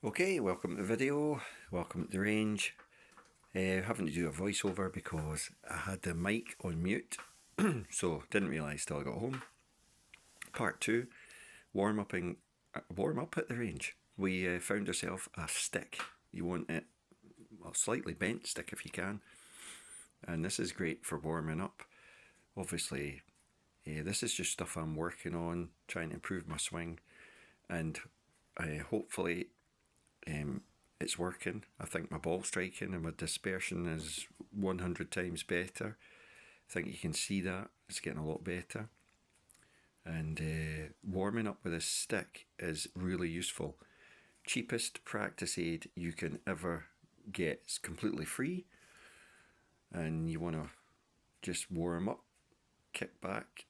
Okay, welcome to the video, welcome to the range. Having to do a voiceover because I had the mic on mute, so didn't realise till I got home. Part 2, warm up at the range. We found ourselves a stick. You want it, well, slightly bent stick if you can, and this is great for warming up. Obviously, this is just stuff I'm working on, trying to improve my swing, and hopefully it's working. I think my ball striking and my dispersion is 100 times better. I think you can see that. It's getting a lot better. And warming up with a stick is really useful. Cheapest practice aid you can ever get. It's completely free. And you want to just warm up, kick back,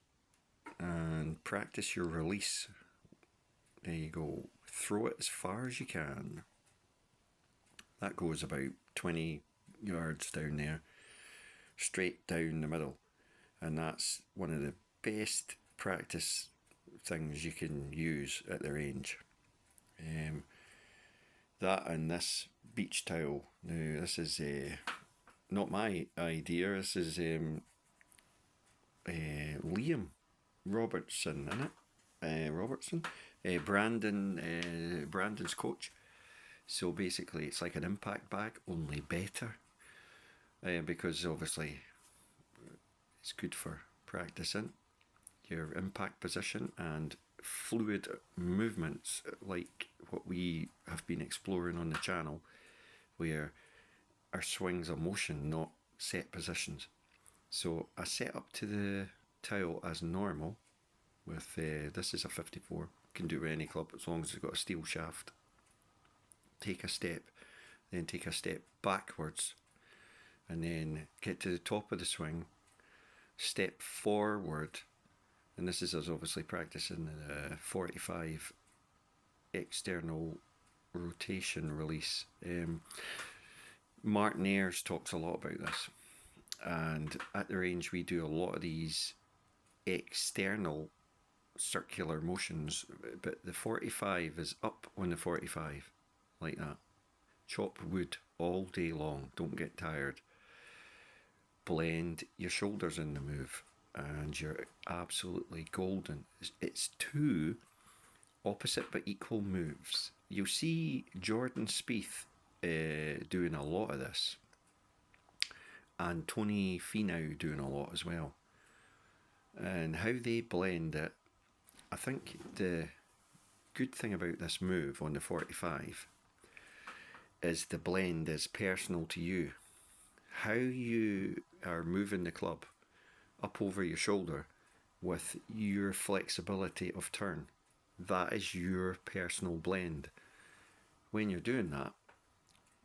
and practice your release. There you go. Throw it as far as you can. That goes about 20 yards down there, straight down the middle. And that's one of the best practice things you can use at the range. That and this beach towel. Now, this is not my idea. This is Liam Robertson, isn't it? Robertson. Brandon's coach. So basically, it's like an impact bag, only better. Because obviously, it's good for practicing your impact position and fluid movements like what we have been exploring on the channel, where our swings are motion, not set positions. So I set up to the towel as normal with this is a 54. Can do it with any club as long as it's got a steel shaft. Take a step, then take a step backwards, and then get to the top of the swing, step forward, and this is us obviously practicing the 45 external rotation release. Martin Ayers talks a lot about this, and at the range we do a lot of these external circular motions, but the 45 is up on the 45 like that. Chop wood all day long, don't get tired. Blend your shoulders in the move and you're absolutely golden. It's two opposite but equal moves. You'll see Jordan Spieth doing a lot of this, and Tony Finau doing a lot as well. And how they blend it, I think the good thing about this move on the 45 is the blend is personal to you. How you are moving the club up over your shoulder with your flexibility of turn, that is your personal blend. When you're doing that,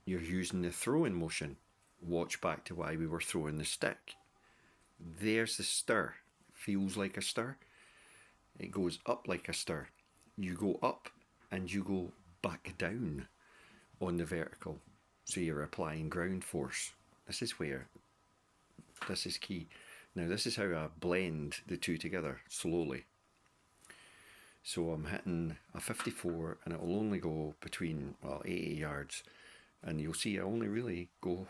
you're using the throwing motion. Watch back to why we were throwing the stick. There's the stir. Feels like a stir. It goes up like a stir. You go up and you go back down on the vertical. So you're applying ground force. This is key. Now this is how I blend the two together slowly. So I'm hitting a 54 and it will only go between 80 yards, and you'll see I only really go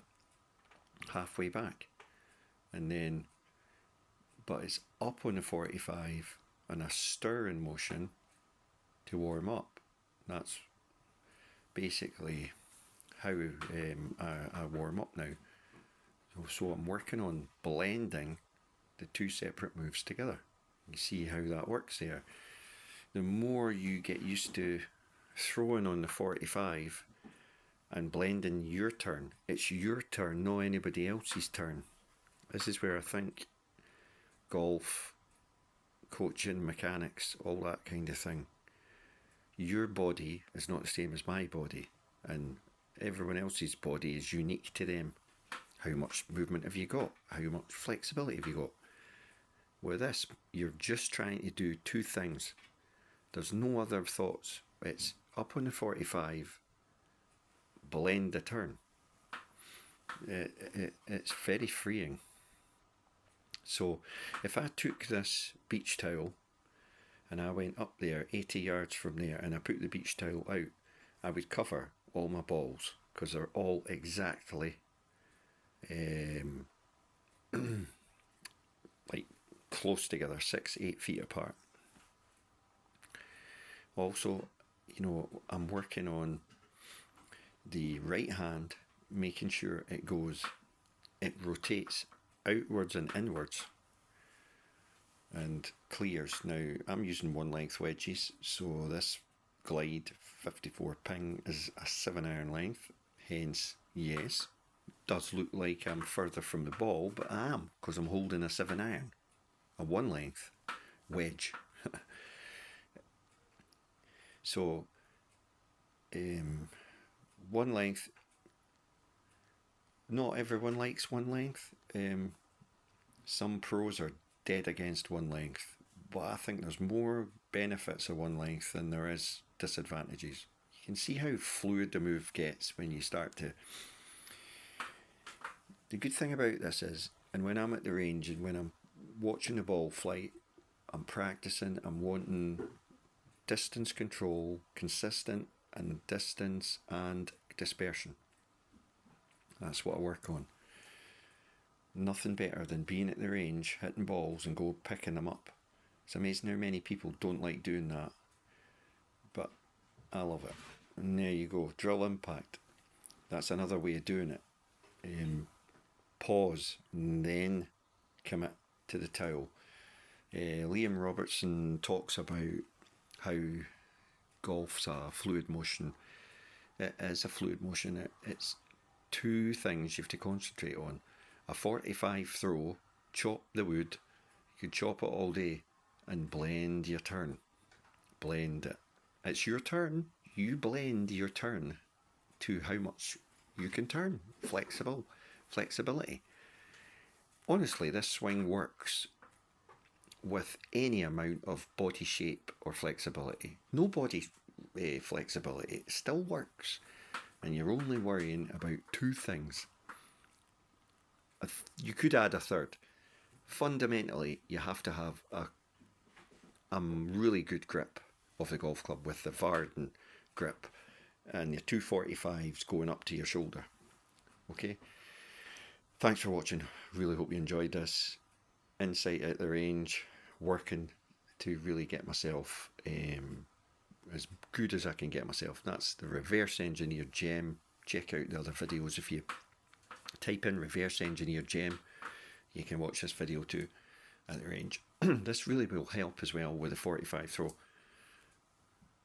halfway back, and then but it's up on the 45 and a stir in motion to warm up. That's basically how I warm up now. So I'm working on blending the two separate moves together. You see how that works there. The more you get used to throwing on the 45 and blending your turn, it's your turn, not anybody else's turn. This is where I think golf, coaching, mechanics, all that kind of thing. Your body is not the same as my body, and everyone else's body is unique to them. How much movement have you got? How much flexibility have you got? With this, you're just trying to do two things. There's no other thoughts. It's up on the 45, blend the turn. It's very freeing. So if I took this beach towel and I went up there 80 yards from there and I put the beach towel out I would cover all my balls because they're all exactly like close together, 6-8 feet apart. Also, I'm working on the right hand, making sure it rotates outwards and inwards and clears. Now, I'm using 1 length wedges, so this Glide 54 ping is a 7-iron length, hence, yes, does look like I'm further from the ball, but I am, because I'm holding a 7-iron, a 1 length wedge. So, 1 length, not everyone likes 1 length. Some pros are dead against 1 length, but I think there's more benefits of 1 length than there is disadvantages. You can see how fluid the move gets when you start to. The good thing about this is, and when I'm at the range and when I'm watching the ball flight, I'm practicing, I'm wanting distance control, consistent and distance and dispersion. That's what I work on. Nothing better than being at the range, hitting balls and go picking them up. It's amazing how many people don't like doing that, but I love it. And there you go, drill impact. That's another way of doing it. Pause and then commit to the towel. Liam Robertson talks about how golf's a fluid motion. It is a fluid motion. It's two things you have to concentrate on. A 45 throw, chop the wood. You could chop it all day and blend your turn. Blend it. It's your turn. You blend your turn to how much you can turn. Flexibility. Honestly, this swing works with any amount of body shape or flexibility. No body flexibility. It still works. And you're only worrying about two things. You could add a third. Fundamentally, you have to have a really good grip of the golf club with the Varden grip and your 245s going up to your shoulder. Okay? Thanks for watching. Really hope you enjoyed this. Insight at the range, working to really get myself as good as I can get myself. That's the reverse engineered gem. Check out the other videos. If you type in reverse engineered gem, you can watch this video too at the range. This really will help as well with the 45 throw.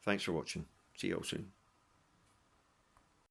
Thanks for watching. See you all soon.